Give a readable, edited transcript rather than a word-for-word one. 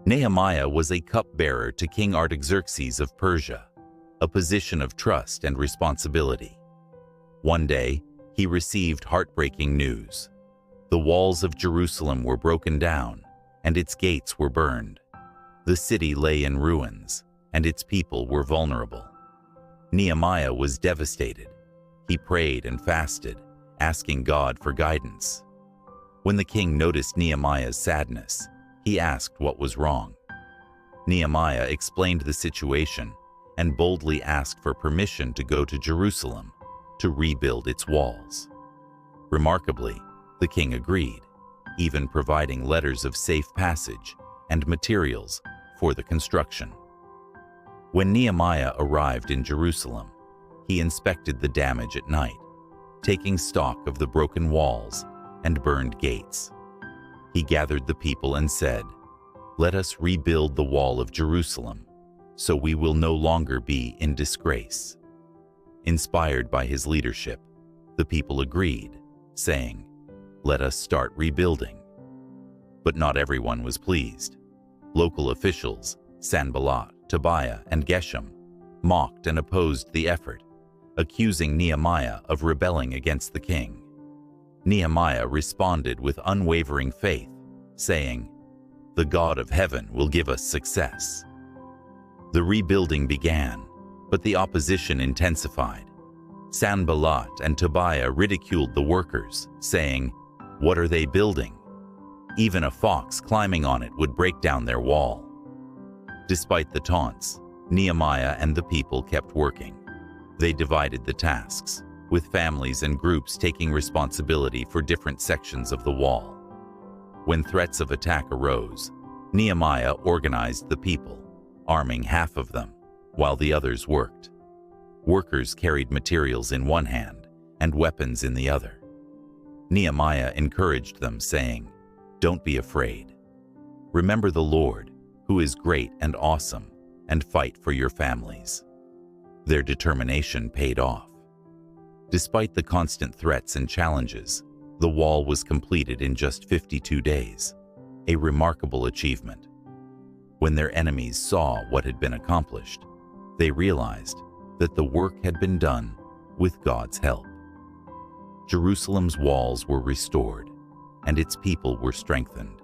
Nehemiah was a cupbearer to King Artaxerxes of Persia, a position of trust and responsibility. One day, he received heartbreaking news. The walls of Jerusalem were broken down, and its gates were burned. The city lay in ruins, and its people were vulnerable. Nehemiah was devastated. He prayed and fasted, asking God for guidance. When the king noticed Nehemiah's sadness, he asked what was wrong. Nehemiah explained the situation and boldly asked for permission to go to Jerusalem to rebuild its walls. Remarkably, the king agreed, even providing letters of safe passage and materials for the construction. When Nehemiah arrived in Jerusalem, he inspected the damage at night, taking stock of the broken walls and burned gates. He gathered the people and said, "Let us rebuild the wall of Jerusalem, so we will no longer be in disgrace." Inspired by his leadership, the people agreed, saying, "Let us start rebuilding." But not everyone was pleased. Local officials, Sanballat, Tobiah, and Geshem, mocked and opposed the effort, accusing Nehemiah of rebelling against the king. Nehemiah responded with unwavering faith, saying, "The God of heaven will give us success." The rebuilding began, but the opposition intensified. Sanballat and Tobiah ridiculed the workers, saying, "What are they building? Even a fox climbing on it would break down their wall." Despite the taunts, Nehemiah and the people kept working. They divided the tasks, with families and groups taking responsibility for different sections of the wall. When threats of attack arose, Nehemiah organized the people, arming half of them, while the others worked. Workers carried materials in one hand and weapons in the other. Nehemiah encouraged them, saying, "Don't be afraid. Remember the Lord, who is great and awesome, and fight for your families." Their determination paid off. Despite the constant threats and challenges, the wall was completed in just 52 days, a remarkable achievement. When their enemies saw what had been accomplished, they realized that the work had been done with God's help. Jerusalem's walls were restored, and its people were strengthened.